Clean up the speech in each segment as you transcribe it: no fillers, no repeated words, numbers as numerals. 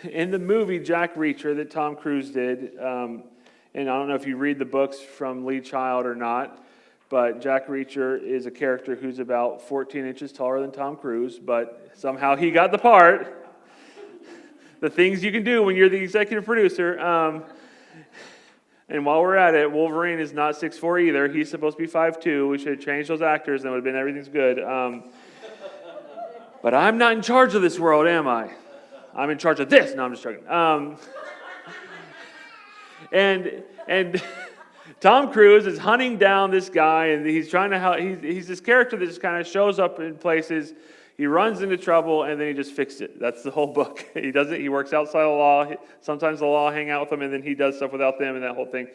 in the movie Jack Reacher that Tom Cruise did, and I don't know if you read the books from Lee Child or not, but Jack Reacher is a character who's about 14 inches taller than Tom Cruise, but somehow he got the part. The things you can do when you're the executive producer. And while we're at it, Wolverine is not 6'4" either. He's supposed to be 5'2". We should have changed those actors and it would have been everything's good. But I'm not in charge of this world, am I? I'm in charge of this. No, I'm just joking. And Tom Cruise is hunting down this guy, and he's trying to help. He's this character that just kind of shows up in places. He runs into trouble, and then he just fixes it. That's the whole book. He does it. He works outside the law. Sometimes the law hang out with him, and then he does stuff without them, and that whole thing.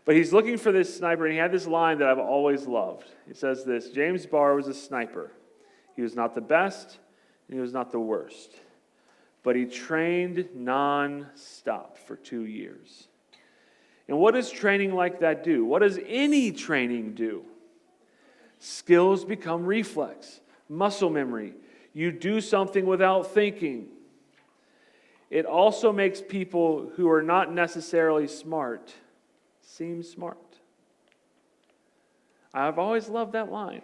But he's looking for this sniper, and he had this line that I've always loved. He says this: James Barr was a sniper. He was not the best, and he was not the worst. But he trained non-stop for 2 years. And what does training like that do? What does any training do? Skills become reflex, muscle memory. You do something without thinking. It also makes people who are not necessarily smart seem smart. I've always loved that line.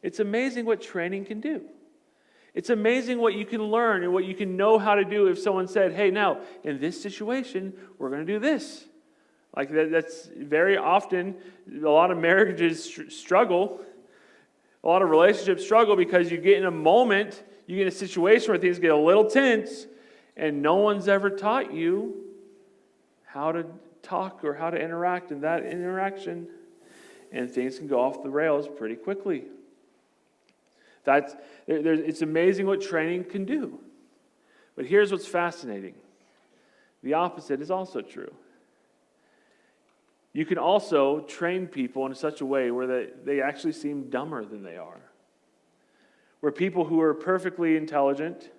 It's amazing what training can do. It's amazing what you can learn and what you can know how to do if someone said, hey, now, in this situation, we're going to do this. Like that's very often, a lot of marriages struggle. A lot of relationships struggle because you get in a moment, you get in a situation where things get a little tense, and no one's ever taught you how to talk or how to interact in that interaction, and things can go off the rails pretty quickly. It's amazing what training can do. But here's what's fascinating. The opposite is also true. You can also train people in such a way where they actually seem dumber than they are. Where people who are perfectly intelligent,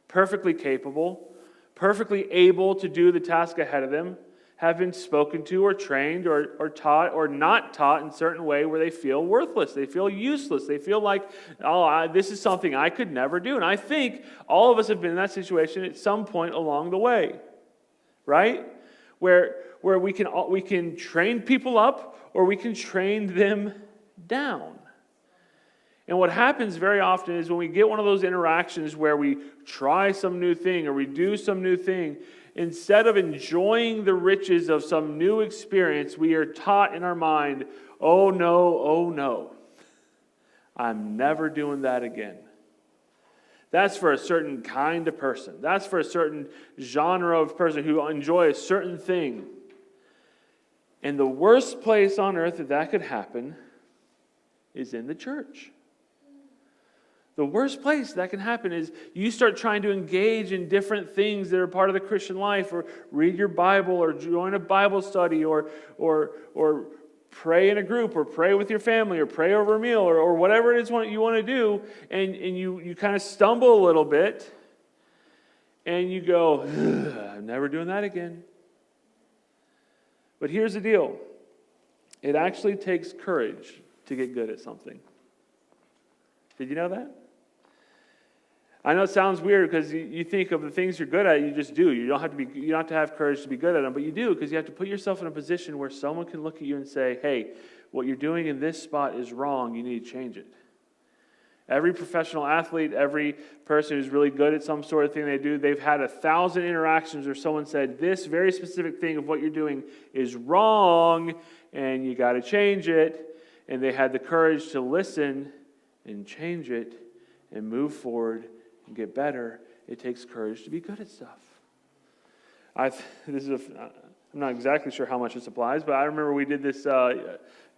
perfectly capable, perfectly able to do the task ahead of them have been spoken to or trained or taught or not taught in a certain way where they feel worthless. They feel useless. They feel like, this is something I could never do. And I think all of us have been in that situation at some point along the way. Right? Where we can train people up or we can train them down. And what happens very often is when we get one of those interactions where we try some new thing or we do some new thing, instead of enjoying the riches of some new experience, we are taught in our mind, oh no, I'm never doing that again. That's for a certain kind of person. That's for a certain genre of person who enjoy a certain thing. And the worst place on earth that could happen is in the church. The worst place that can happen is you start trying to engage in different things that are part of the Christian life, or read your Bible, or join a Bible study, or pray in a group, or pray with your family, or pray over a meal, or whatever it is you want to do, and you kind of stumble a little bit, and you go, I'm never doing that again. But here's the deal. It actually takes courage to get good at something. Did you know that? I know it sounds weird because you think of the things you're good at, you just do. You don't have to have courage to be good at them, but you do because you have to put yourself in a position where someone can look at you and say, hey, what you're doing in this spot is wrong, you need to change it. Every professional athlete, every person who's really good at some sort of thing they do, they've had 1,000 interactions where someone said, this very specific thing of what you're doing is wrong, and you got to change it. And they had the courage to listen and change it and move forward and get better. It takes courage to be good at stuff. I'm not exactly sure how much this applies, but I remember we did this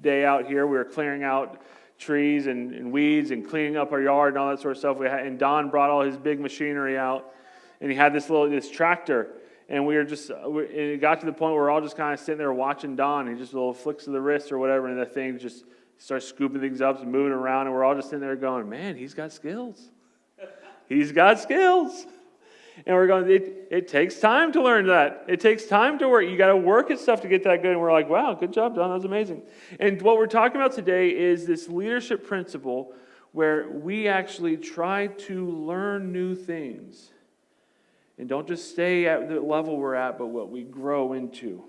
day out here. We were clearing out trees and weeds and cleaning up our yard and all that sort of stuff. And Don brought all his big machinery out, and he had this tractor. And it got to the point where we're all just kind of sitting there watching Don. He just little flicks of the wrist or whatever, and the thing just starts scooping things up and moving around. And we're all just sitting there going, man, he's got skills. He's got skills. And we're going, it takes time to learn that. It takes time to work. You got to work at stuff to get that good. And we're like, wow, good job, Don. That was amazing. And what we're talking about today is this leadership principle where we actually try to learn new things And don't just stay at the level we're at, but what we grow into.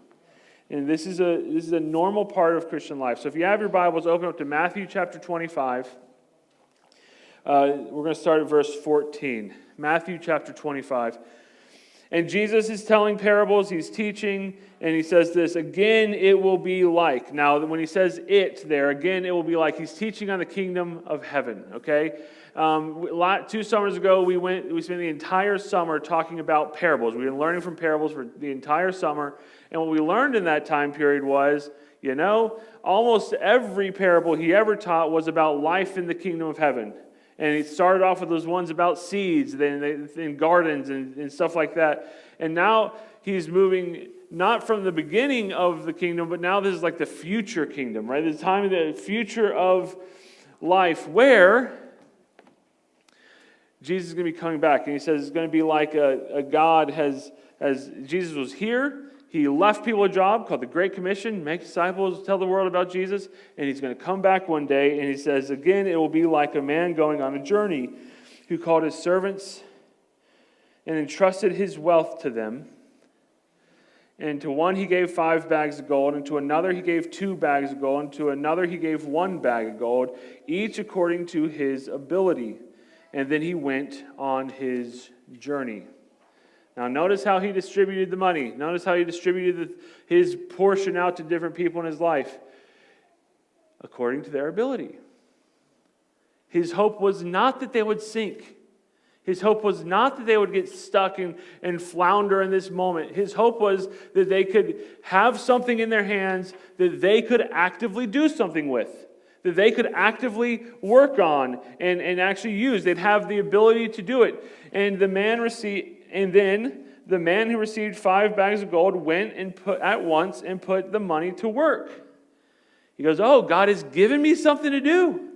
And this is a normal part of Christian life. So if you have your Bibles, open up to Matthew chapter 25. We're going to start at verse 14. Matthew chapter 25. And Jesus is telling parables, he's teaching, and he says this, again it will be like. Now, when he says it there, again it will be like, he's teaching on the kingdom of heaven, okay? 2 summers ago, we spent the entire summer talking about parables. We've been learning from parables for the entire summer, and what we learned in that time period was, almost every parable he ever taught was about life in the kingdom of heaven. And he started off with those ones about seeds in gardens and stuff like that. And now he's moving not from the beginning of the kingdom, but now this is like the future kingdom, right? The time of the future of life where Jesus is going to be coming back. And he says it's going to be like a God as Jesus was here. He left people a job called the Great Commission, make disciples, tell the world about Jesus, and he's going to come back one day, and he says, again, it will be like a man going on a journey who called his servants and entrusted his wealth to them. And to one he gave 5 bags of gold, and to another he gave 2 bags of gold, and to another he gave 1 bag of gold, each according to his ability. And then he went on his journey. Now notice how he distributed the money. Notice how he distributed his portion out to different people in his life. According to their ability. His hope was not that they would sink. His hope was not that they would get stuck and flounder in this moment. His hope was that they could have something in their hands that they could actively do something with. That they could actively work on and actually use. They'd have the ability to do it. And then the man who received 5 bags of gold went and put the money to work. He goes, oh, God has given me something to do.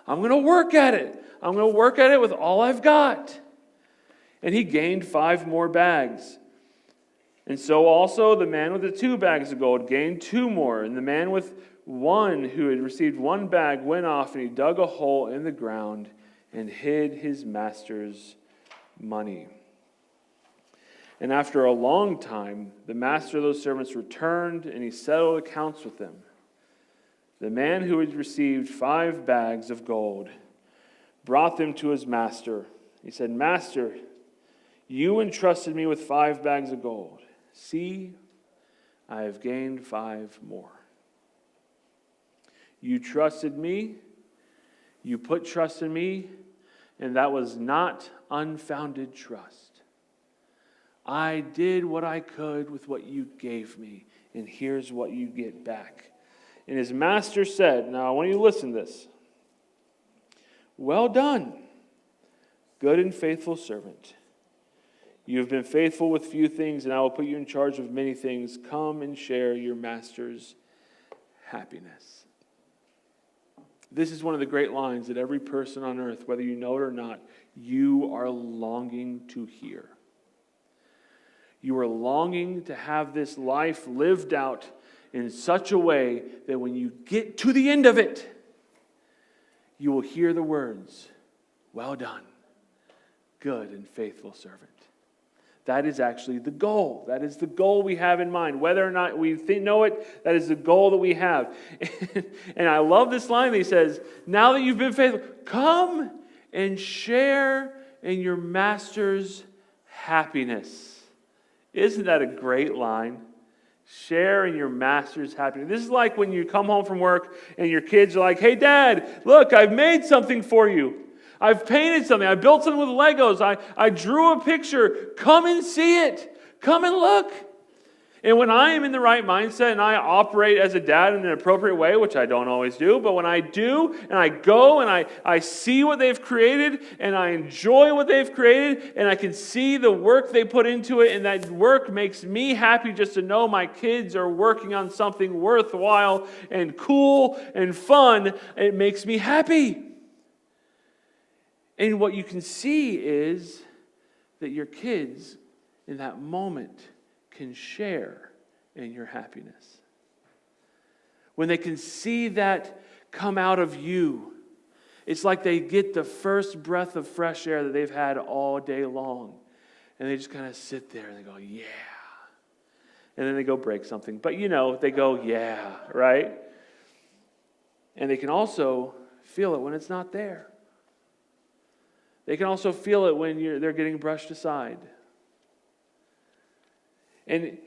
I'm going to work at it. I'm going to work at it with all I've got. And he gained 5 more bags. And so also the man with the 2 bags of gold gained 2 more. And the man with 1 who had received 1 bag went off and he dug a hole in the ground and hid his master's money. And after a long time, the master of those servants returned, and he settled accounts with them. The man who had received 5 bags of gold brought them to his master. He said, Master, you entrusted me with 5 bags of gold. See, I have gained 5 more. You trusted me, you put trust in me, and that was not unfounded trust. I did what I could with what you gave me, and here's what you get back. And his master said, now I want you to listen to this. Well done, good and faithful servant. You have been faithful with few things, and I will put you in charge of many things. Come and share your master's happiness. This is one of the great lines that every person on earth, whether you know it or not, you are longing to hear. You are longing to have this life lived out in such a way that when you get to the end of it, you will hear the words, well done, good and faithful servant. That is actually the goal. That is the goal we have in mind. Whether or not we know it, that is the goal that we have. And I love this line that he says, now that you've been faithful, come and share in your master's happiness. Isn't that a great line? Share in your master's happiness. This is like when you come home from work and your kids are like, hey, Dad, look, I've made something for you. I've painted something. I built something with Legos. I drew a picture. Come and see it. Come and look. And when I am in the right mindset and I operate as a dad in an appropriate way, which I don't always do, but when I do and I go and I see what they've created and I enjoy what they've created and I can see the work they put into it, and that work makes me happy just to know my kids are working on something worthwhile and cool and fun, it makes me happy. And what you can see is that your kids in that moment can share in your happiness. When they can see that come out of you, it's like they get the first breath of fresh air that they've had all day long. And they just kind of sit there and they go, yeah. And then they go break something. But they go, yeah, right? And they can also feel it when it's not there. They can also feel it when they're getting brushed aside. And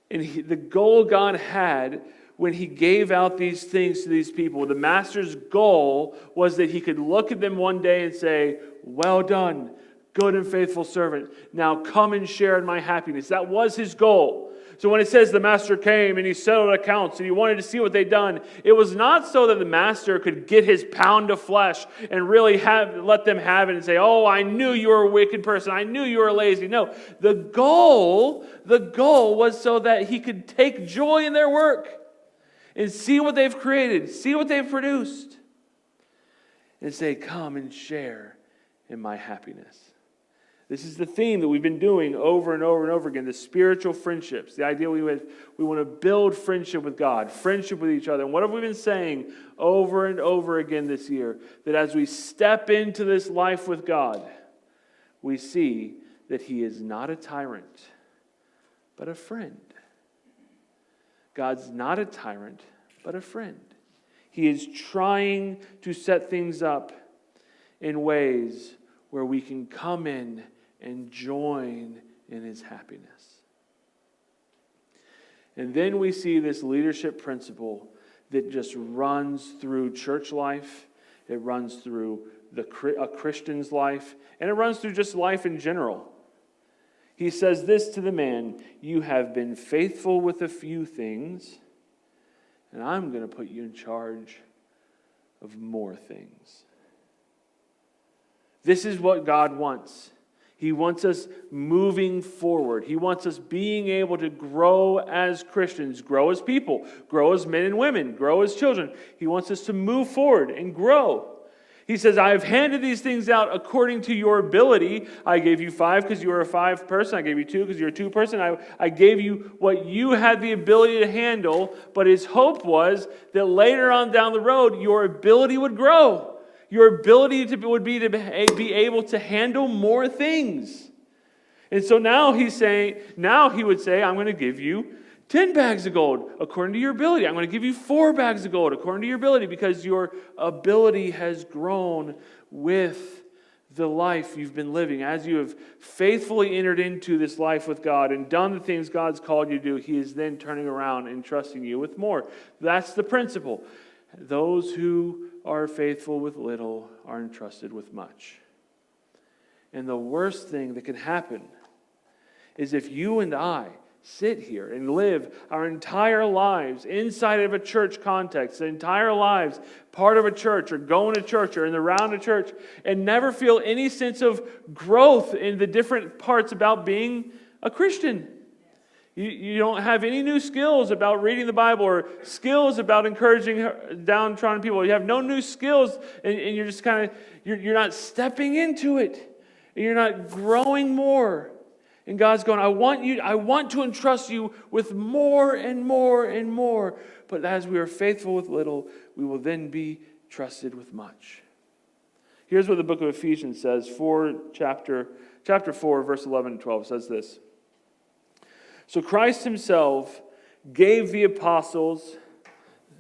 the goal God had when he gave out these things to these people, the master's goal was that he could look at them one day and say, well done, good and faithful servant. Now come and share in my happiness. That was his goal. So when it says the master came and he settled accounts and he wanted to see what they'd done, it was not so that the master could get his pound of flesh and really let them have it and say, oh, I knew you were a wicked person. I knew you were lazy. No, the goal was so that he could take joy in their work and see what they've created, see what they've produced, and say, come and share in my happiness. This is the theme that we've been doing over and over and over again, the spiritual friendships, the idea we want to build friendship with God, friendship with each other. And what have we been saying over and over again this year? That as we step into this life with God, we see that he is not a tyrant, but a friend. God's not a tyrant, but a friend. He is trying to set things up in ways where we can come in and join in his happiness. And then we see this leadership principle that just runs through church life, it runs through a Christian's life, and it runs through just life in general. He says this to the man, you have been faithful with a few things, and I'm going to put you in charge of more things. This is what God wants. He wants us moving forward. He wants us being able to grow as Christians, grow as people, grow as men and women, grow as children. He wants us to move forward and grow. He says, I have handed these things out according to your ability. I gave you 5 because you were a 5 person. I gave you 2 because you're a 2 person. I gave you what you had the ability to handle. But his hope was that later on down the road, your ability would grow. Your ability would be to be able to handle more things. And so now he would say, I'm going to give you 10 bags of gold according to your ability. I'm going to give you 4 bags of gold according to your ability because your ability has grown with the life you've been living. As you have faithfully entered into this life with God and done the things God's called you to do, he is then turning around and trusting you with more. That's the principle. Those who are faithful with little are entrusted with much. And the worst thing that can happen is if you and I sit here and live our entire lives inside of a church context, the entire lives part of a church or going to church or in the round of church, and never feel any sense of growth in the different parts about being a Christian. You don't have any new skills about reading the Bible or skills about encouraging downtrodden people. You have no new skills, and you're just kind of, you're not stepping into it. And you're not growing more. And God's going, I want to entrust you with more and more and more. But as we are faithful with little, we will then be trusted with much. Here's what the book of Ephesians says, chapter 4, verse 11 and 12 says this. So Christ himself gave the apostles,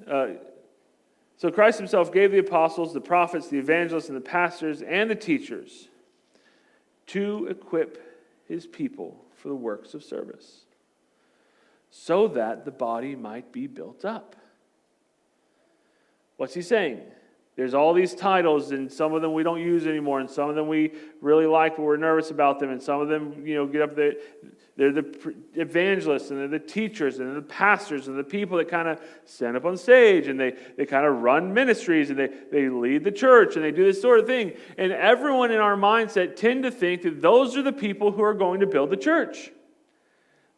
the prophets, the evangelists, and the pastors, and the teachers to equip his people for the works of service, so that the body might be built up. What's he saying? There's all these titles, and some of them we don't use anymore, and some of them we really like, but we're nervous about them, and some of them, get up there. They're the evangelists, and they're the teachers, and they're the pastors, and the people that kind of stand up on stage, and they kind of run ministries, and they lead the church, and they do this sort of thing. And everyone in our mindset tend to think that those are the people who are going to build the church.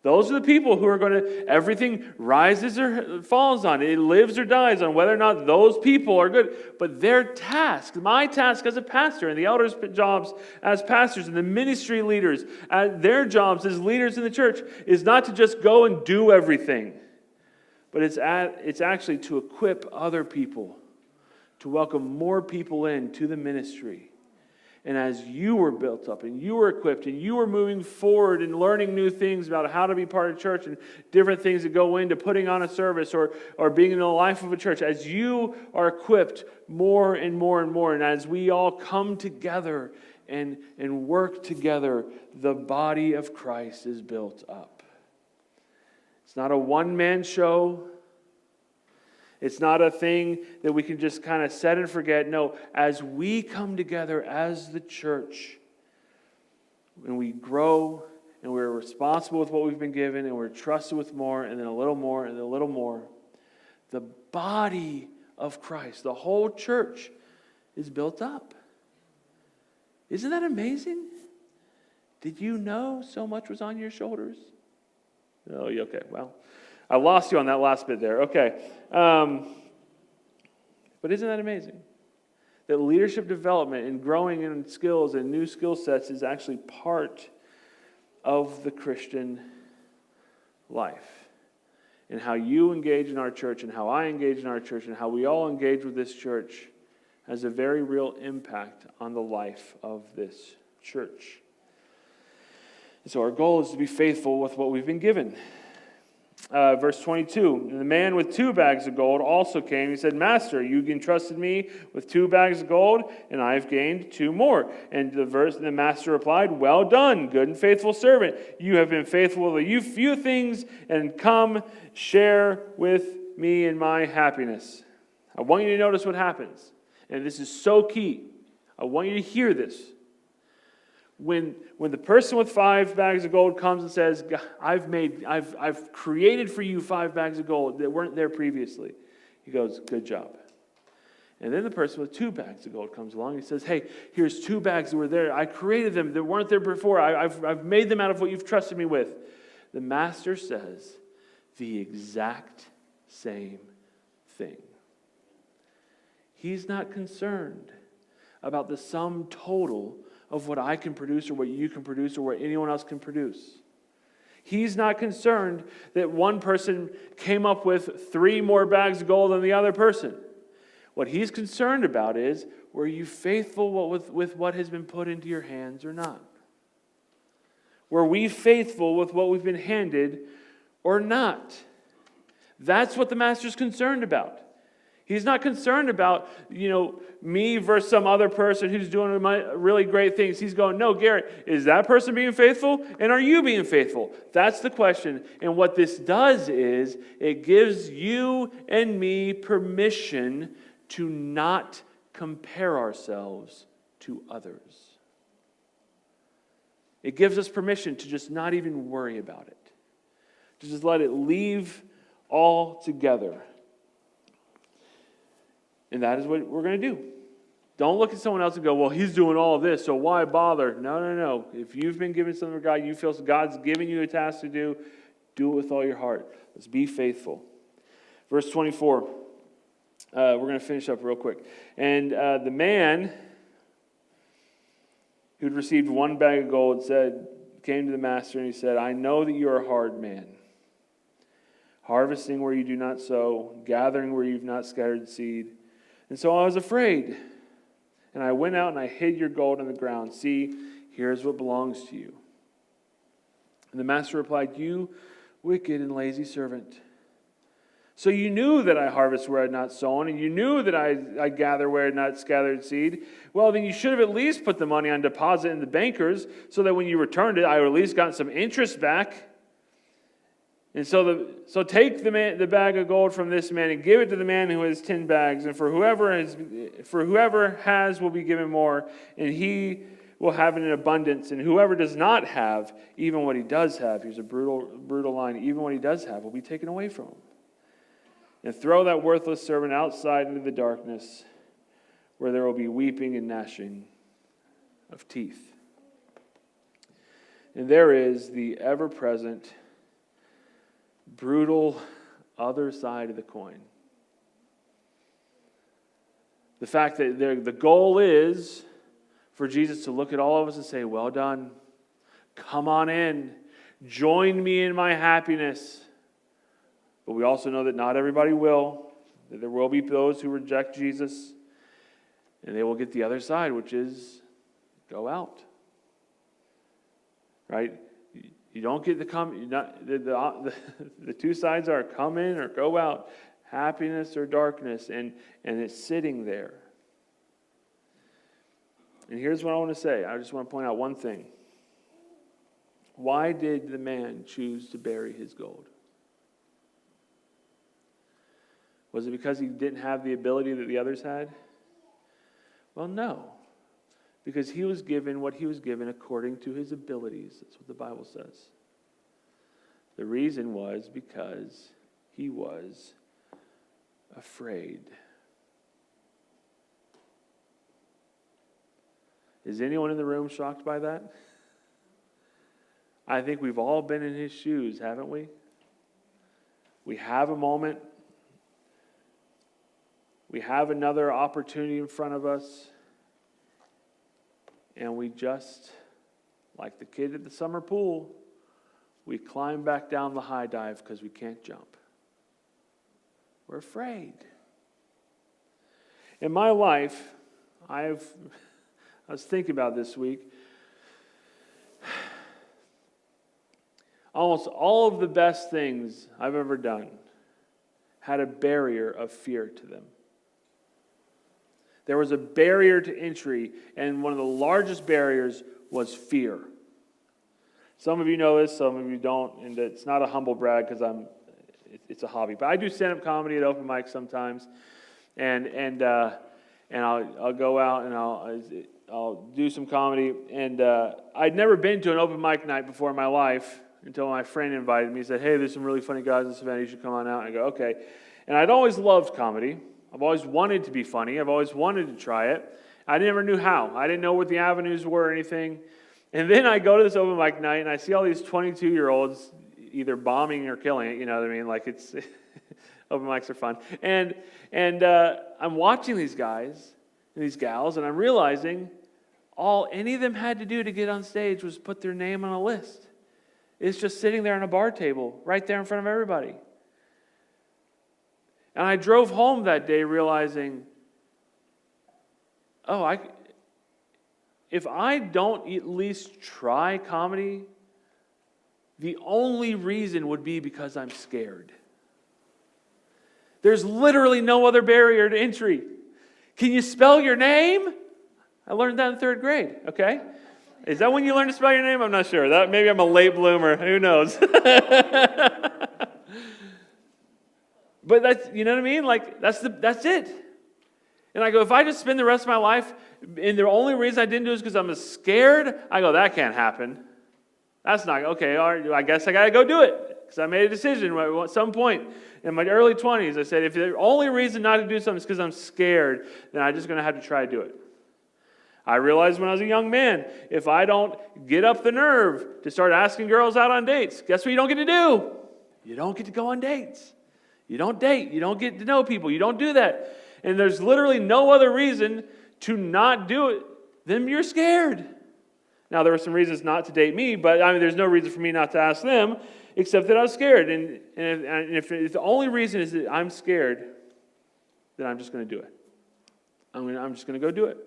Those are the people who are going to, everything rises or falls on, it lives or dies on whether or not those people are good. But their task, my task as a pastor, and the elders' jobs as pastors, and the ministry leaders, their jobs as leaders in the church, is not to just go and do everything. But it's actually to equip other people, to welcome more people into the ministry, And as you were built up and you were equipped and you were moving forward and learning new things about how to be part of church and different things that go into putting on a service or being in the life of a church, as you are equipped more and more and more, and as we all come together and work together, the body of Christ is built up. It's not a one-man show. It's not a thing that we can just kind of set and forget. No, as we come together as the church, and we grow, and we're responsible with what we've been given, and we're trusted with more, and then a little more, and then a little more, the body of Christ, the whole church, is built up. Isn't that amazing? Did you know so much was on your shoulders? Oh, okay, well, I lost you on that last bit there. Okay. But isn't that amazing? That leadership development and growing in skills and new skill sets is actually part of the Christian life. And how you engage in our church and how I engage in our church and how we all engage with this church has a very real impact on the life of this church. And so our goal is to be faithful with what we've been given. Verse 22, the man with 2 bags of gold also came. He said, Master, you entrusted me with 2 bags of gold, and I have gained 2 more. And the master replied, Well done, good and faithful servant. You have been faithful with a few things, and come share with me in my happiness. I want you to notice what happens. And this is so key. I want you to hear this. When the person with 5 bags of gold comes and says, I've created for you 5 bags of gold that weren't there previously, he goes, good job. And then the person with 2 bags of gold comes along and he says, hey, here's 2 bags that were there. I created them that weren't there before. I've made them out of what you've trusted me with. The master says the exact same thing. He's not concerned about the sum total of what I can produce or what you can produce or what anyone else can produce. He's not concerned that one person came up with 3 more bags of gold than the other person. What he's concerned about is, were you faithful with what has been put into your hands or not? Were we faithful with what we've been handed or not? That's what the master's concerned about. He's not concerned about, me versus some other person who's doing really great things. He's going, no, Garrett, is that person being faithful? And are you being faithful? That's the question. And what this does is it gives you and me permission to not compare ourselves to others. It gives us permission to just not even worry about it. To just let it leave all together. And that is what we're going to do. Don't look at someone else and go, well, he's doing all of this, so why bother? No. If you've been given something from God, you feel God's giving you a task to do it with all your heart. Let's be faithful. Verse 24. We're going to finish up real quick. And the man who'd received 1 bag of gold came to the master and he said, I know that you're a hard man, harvesting where you do not sow, gathering where you've not scattered seed. And so I was afraid, and I went out and I hid your gold on the ground. See, here's what belongs to you. And the master replied, you wicked and lazy servant. So you knew that I harvest where I had not sown, and you knew that I gather where I had not scattered seed. Well, then you should have at least put the money on deposit in the bankers, so that when you returned it, I would at least gotten some interest back. And so take the bag of gold from this man and give it to the man who has 10 bags. And for whoever has will be given more, and he will have it in abundance. And whoever does not have, even what he does have, here's a brutal line, even what he does have will be taken away from him. And throw that worthless servant outside into the darkness, where there will be weeping and gnashing of teeth. And there is the ever-present, brutal other side of the coin. The fact that the goal is for Jesus to look at all of us and say, well done, come on in, join me in my happiness. But we also know that not everybody will, that there will be those who reject Jesus, and they will get the other side, which is Go out. Right? You don't get the two sides are come in or go out, happiness or darkness, and it's sitting there. And here's what I want to say. I just want to point out one thing. Why did the man choose to bury his gold? Was it because he didn't have the ability that the others had? Well, no. Because he was given what he was given according to his abilities. That's what the Bible says. The reason was because he was afraid. Is anyone in the room shocked by that? I think we've all been in his shoes, haven't we? We have a moment. We have another opportunity in front of us. And we just, like the kid at the summer pool, we climb back down the high dive because we can't jump. We're afraid. In my life, I was thinking about this week, almost all of the best things I've ever done had a barrier of fear to them. There was a barrier to entry, and one of the largest barriers was fear. Some of you know this, some of you don't, and it's not a humble brag because it's a hobby. But I do stand-up comedy at open mics sometimes, and I'll go out and I'll do some comedy. And I'd never been to an open mic night before in my life until my friend invited me. He said, "Hey, there's some really funny guys at this event. You should come on out." And I go, "Okay." And I'd always loved comedy. I've always wanted to be funny. I've always wanted to try it. I never knew how. I didn't know what the avenues were or anything. And then I go to this open mic night, and I see all these 22-year-olds either bombing or killing it. You know what I mean? Like, it's open mics are fun. And I'm watching these guys and these gals, and I'm realizing all any of them had to do to get on stage was put their name on a list. It's just sitting there on a bar table right there in front of everybody. And I drove home that day realizing, if I don't at least try comedy, the only reason would be because I'm scared. There's literally no other barrier to entry. Can you spell your name? I learned that in 3rd grade, okay? Is that when you learn to spell your name? I'm not sure. Maybe I'm a late bloomer. Who knows? But that's, you know what I mean? Like, that's it. And I go, if I just spend the rest of my life, and the only reason I didn't do it is because I'm scared, I go, that can't happen. That's not, okay, all right, I guess I got to go do it. Because I made a decision at some point in my early 20s. I said, if the only reason not to do something is because I'm scared, then I'm just going to have to try to do it. I realized when I was a young man, if I don't get up the nerve to start asking girls out on dates, guess what you don't get to do? You don't get to go on dates. You don't date. You don't get to know people. You don't do that. And there's literally no other reason to not do it than you're scared. Now, there were some reasons not to date me, but I mean, there's no reason for me not to ask them, except that I was scared. And if the only reason is that I'm scared, then I'm just going to do it. I'm just going to go do it.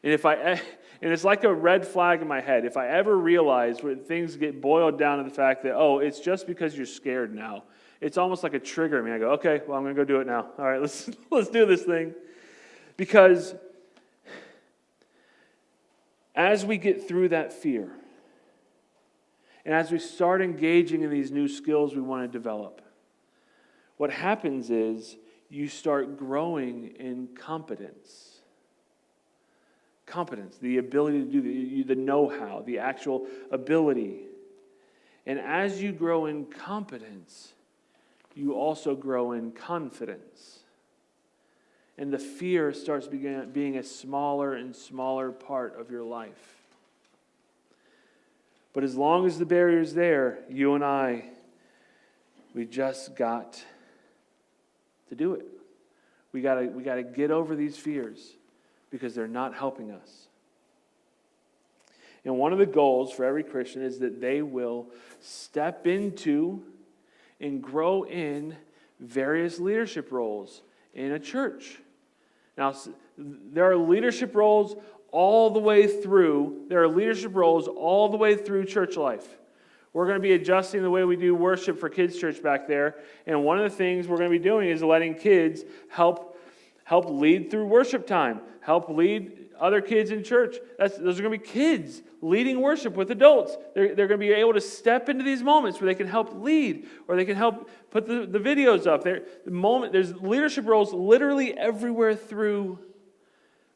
And it's like a red flag in my head. If I ever realize when things get boiled down to the fact that, it's just because you're scared now, it's almost like a trigger in me. I go, okay, well, I'm going to go do it now. All right, let's do this thing. Because as we get through that fear, and as we start engaging in these new skills we want to develop, what happens is you start growing in competence. Competence, the ability to do the know-how, the actual ability. And as you grow in competence, you also grow in confidence. And the fear starts being a smaller and smaller part of your life. But as long as the barrier's there, you and I, we just got to do it. We got to get over these fears because they're not helping us. And one of the goals for every Christian is that they will step into and grow in various leadership roles in a church. Now, there are leadership roles all the way through. There are leadership roles all the way through church life. We're going to be adjusting the way we do worship for kids' church back there. And one of the things we're going to be doing is letting kids help lead through worship time, help lead other kids in church. Those are going to be kids leading worship with adults. They're going to be able to step into these moments where they can help lead, or they can help put the videos up. There's leadership roles literally everywhere through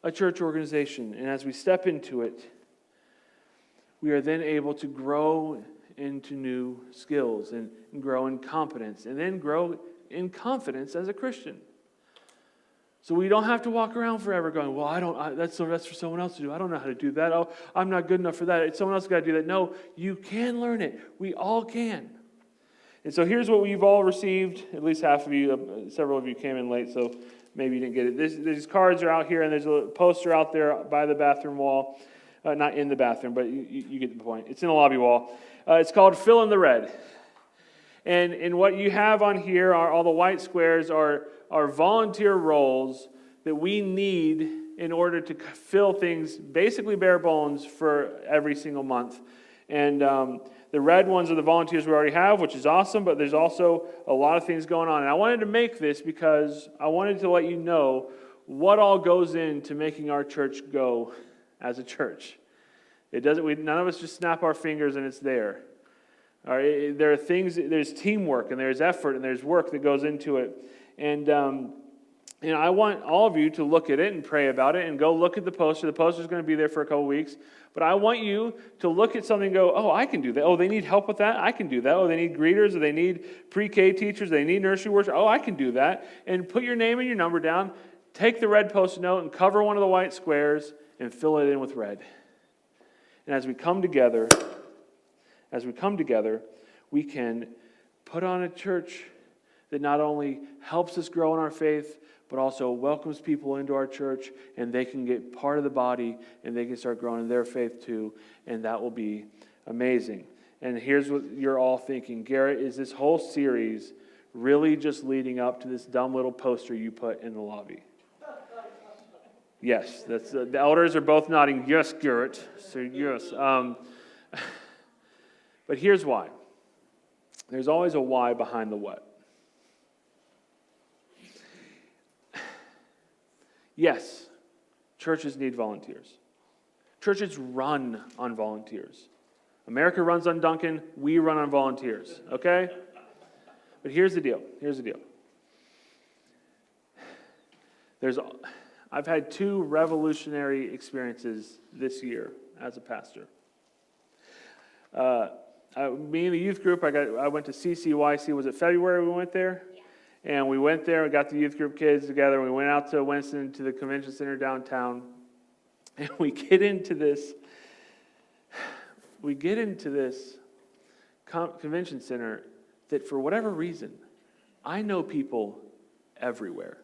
a church organization. And as we step into it, we are then able to grow into new skills and grow in competence, and then grow in confidence as a Christian. So we don't have to walk around forever going, well, that's for someone else to do. I don't know how to do that. Oh, I'm not good enough for that. Someone else got to do that. No, you can learn it. We all can. And so here's what we've all received. At least half of you, several of you came in late, so maybe you didn't get it. These cards are out here, and there's a poster out there by the bathroom wall. Not in the bathroom, but you get the point. It's in the lobby wall. It's called Fill in the Red. And what you have on here are all the white squares are volunteer roles that we need in order to fill things, basically bare bones, for every single month. And the red ones are the volunteers we already have, which is awesome, but there's also a lot of things going on. And I wanted to make this because I wanted to let you know what all goes into making our church go as a church. None of us just snap our fingers and it's there. All right, there are things, there's teamwork and there's effort and there's work that goes into it. And I want all of you to look at it and pray about it and go look at the poster. The poster's going to be there for a couple weeks. But I want you to look at something and go, oh, I can do that. Oh, they need help with that? I can do that. Oh, they need greeters, or they need pre-K teachers, they need nursery workers. Oh, I can do that. And put your name and your number down. Take the red Post-it note and cover one of the white squares and fill it in with red. And as we come together, we can put on a church that not only helps us grow in our faith, but also welcomes people into our church, and they can get part of the body, and they can start growing in their faith too, and that will be amazing. And here's what you're all thinking. Garrett, is this whole series really just leading up to this dumb little poster you put in the lobby? Yes, that's the elders are both nodding, yes, Garrett. So yes. But here's why. There's always a why behind the what. Yes, churches need volunteers. Churches run on volunteers. America runs on Duncan, we run on volunteers, okay? But here's the deal. I've had 2 revolutionary experiences this year as a pastor. Me and the youth group, I went to CCYC. Was it February we went there? Yeah. And we went there, we got the youth group kids together, and we went out to Winston, to the convention center downtown, and we get into this convention center that for whatever reason, I know people everywhere.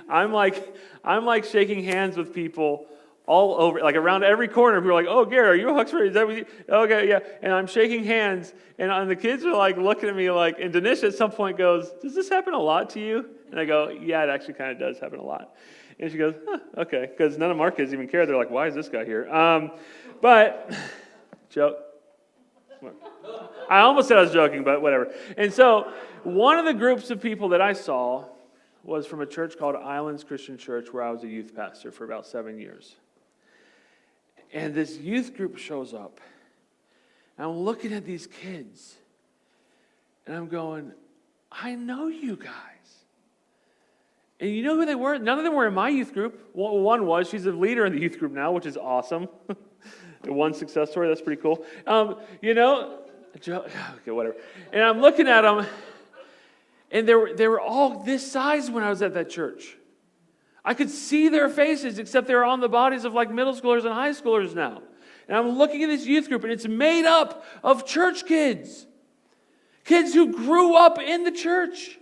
I'm like shaking hands with people all over, like around every corner. People are like, oh, Gary, are you a Huxford? Is that what you? Okay, yeah. And I'm shaking hands, and the kids are like looking at me like, and Dinesh at some point goes, does this happen a lot to you? And I go, yeah, it actually kind of does happen a lot. And she goes, okay, because none of our kids even care. They're like, why is this guy here? But, joke. I almost said I was joking, but whatever. And so one of the groups of people that I saw was from a church called Islands Christian Church, where I was a youth pastor for about 7 years. And this youth group shows up, and I'm looking at these kids, and I'm going, I know you guys. And you know who they were? None of them were in my youth group. One was. She's a leader in the youth group now, which is awesome. One success story. That's pretty cool. Okay, whatever. And I'm looking at them, and they were all this size when I was at that church. I could see their faces, except they were on the bodies of like middle schoolers and high schoolers now. And I'm looking at this youth group, and it's made up of church kids. Kids who grew up in the church.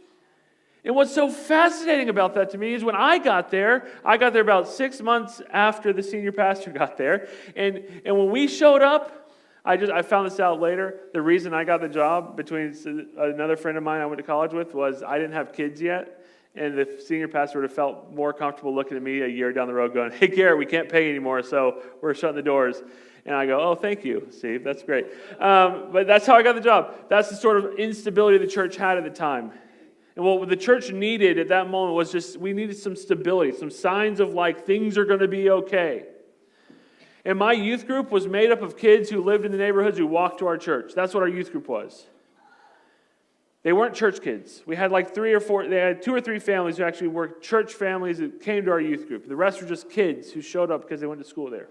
And what's so fascinating about that to me is when I got there about 6 months after the senior pastor got there. And when we showed up, I found this out later. The reason I got the job between another friend of mine I went to college with was I didn't have kids yet. And the senior pastor would have felt more comfortable looking at me a year down the road going, hey, Garrett, we can't pay anymore, so we're shutting the doors. And I go, oh, thank you, Steve. That's great. But that's how I got the job. That's the sort of instability the church had at the time. And what the church needed at that moment was we needed some stability, some signs of like things are going to be okay. And my youth group was made up of kids who lived in the neighborhoods who walked to our church. That's what our youth group was. They weren't church kids. We had like 2 or 3 families who actually were church families that came to our youth group. The rest were just kids who showed up because they went to school there,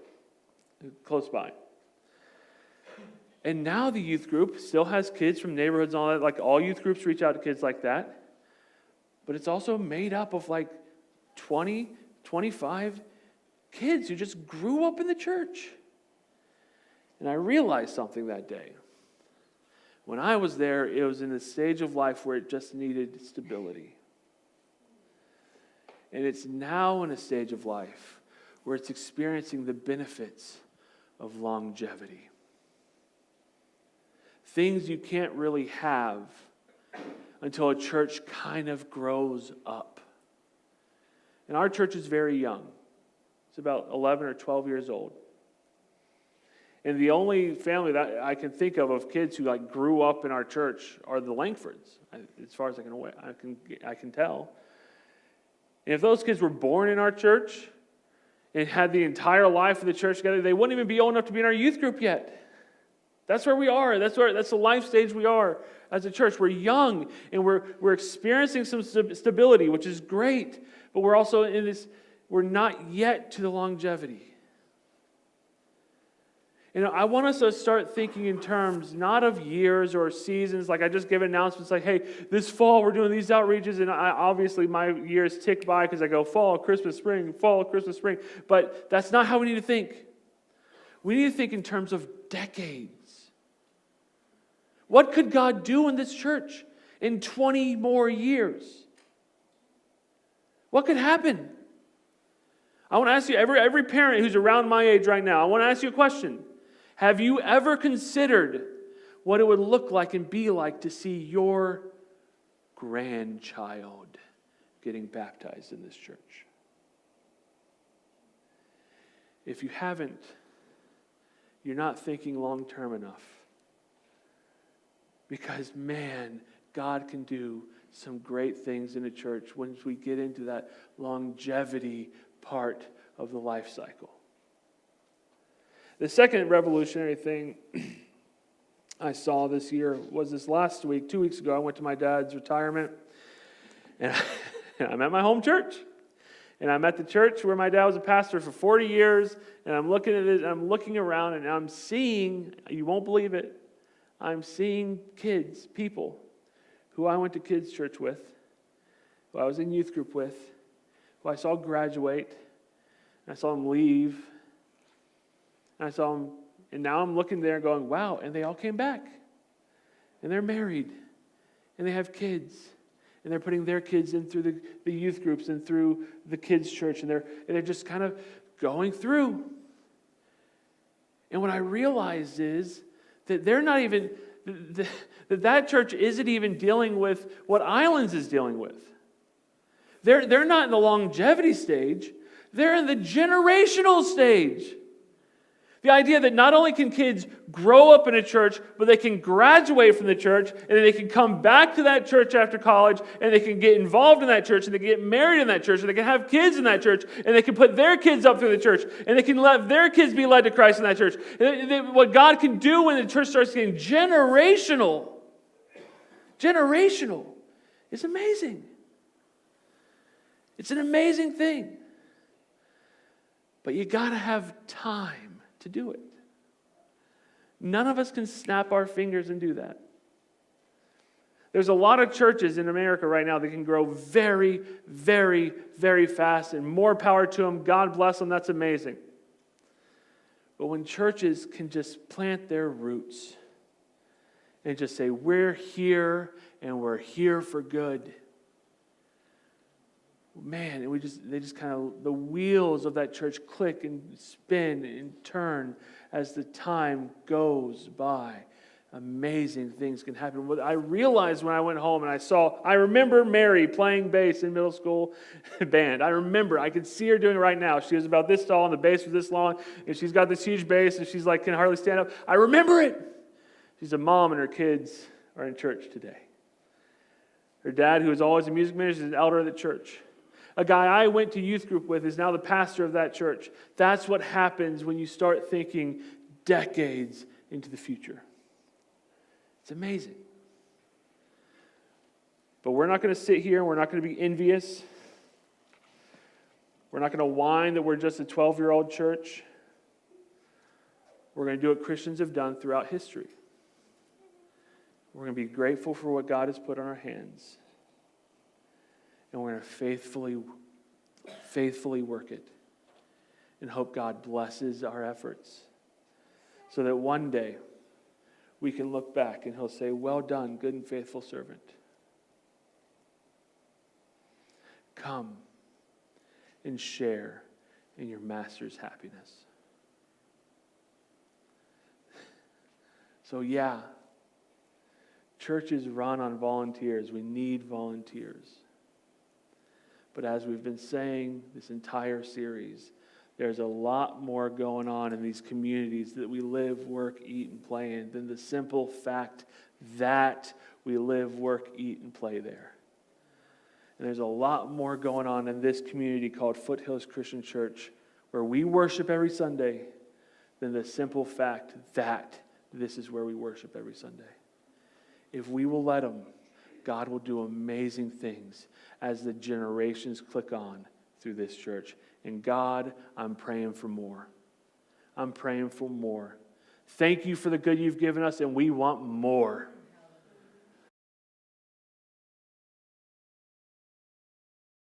close by. And now the youth group still has kids from neighborhoods and all that. Like all youth groups reach out to kids like that. But it's also made up of like 20, 25 kids who just grew up in the church. And I realized something that day. When I was there, it was in a stage of life where it just needed stability. And it's now in a stage of life where it's experiencing the benefits of longevity. Things you can't really have until a church kind of grows up. And our church is very young. It's about 11 or 12 years old. And the only family that I can think of kids who like grew up in our church are the Langfords, as far as I can tell. And if those kids were born in our church and had the entire life of the church together, they wouldn't even be old enough to be in our youth group yet. That's where we are. That's the life stage we are as a church. We're young and we're experiencing some stability, which is great. But we're also in this. We're not yet to the longevity. And I want us to start thinking in terms not of years or seasons. Like I just give announcements like, hey, this fall we're doing these outreaches. And obviously my years tick by because I go fall, Christmas, spring, fall, Christmas, spring. But that's not how we need to think. We need to think in terms of decades. What could God do in this church in 20 more years? What could happen? I want to ask you, every parent who's around my age right now, I want to ask you a question. Have you ever considered what it would look like and be like to see your grandchild getting baptized in this church? If you haven't, you're not thinking long term enough. Because, man, God can do some great things in a church once we get into that longevity part of the life cycle. The second revolutionary thing I saw this year was this last week. 2 weeks ago, I went to my dad's retirement, and I'm at my home church. And I'm at the church where my dad was a pastor for 40 years, and I'm looking at it, and I'm looking around, and I'm seeing, you won't believe it, I'm seeing kids, people who I went to kids' church with, who I was in youth group with, who I saw graduate, and I saw them leave, and I saw them, and now I'm looking there going, wow, and they all came back. And they're married, and they have kids, and they're putting their kids in through the youth groups and through the kids' church, and they're just kind of going through. And what I realized is that they're not even, that church isn't even dealing with what Islands is dealing with. They're not in the longevity stage, they're in the generational stage. The idea that not only can kids grow up in a church, but they can graduate from the church, and then they can come back to that church after college, and they can get involved in that church, and they can get married in that church, and they can have kids in that church, and they can put their kids up through the church, and they can let their kids be led to Christ in that church. What God can do when the church starts getting generational is amazing. It's an amazing thing. But you got to have time to do it. None of us can snap our fingers and do that. There's a lot of churches in America right now that can grow very, very, very fast, and more power to them. God bless them. That's amazing. But when churches can just plant their roots and just say, we're here and we're here for good. Man, and they just kind of, the wheels of that church click and spin and turn as the time goes by. amazing things can happen. What I realized when I went home and I remember Mary playing bass in middle school band. I could see her doing it right now. She was about this tall and the bass was this long, and she's got this huge bass and she's like, can hardly stand up. I remember it. She's a mom and her kids are in church today. Her dad, who was always a music minister, is an elder of the church. A guy I went to youth group with is now the pastor of that church. That's what happens when you start thinking decades into the future. It's amazing. But we're not going to sit here and we're not going to be envious. We're not going to whine that we're just a 12-year-old church. We're going to do what Christians have done throughout history. We're going to be grateful for what God has put on our hands. And we're going to faithfully work it and hope God blesses our efforts so that one day we can look back and he'll say, well done, good and faithful servant. Come and share in your master's happiness. So yeah, churches run on volunteers. We need volunteers. But as we've been saying this entire series, there's a lot more going on in these communities that we live, work, eat, and play in than the simple fact that we live, work, eat, and play there. And there's a lot more going on in this community called Foothills Christian Church, where we worship every Sunday, than the simple fact that this is where we worship every Sunday. If we will let Him, God will do amazing things as the generations click on through this church. And God, I'm praying for more. I'm praying for more. Thank you for the good you've given us, and we want more.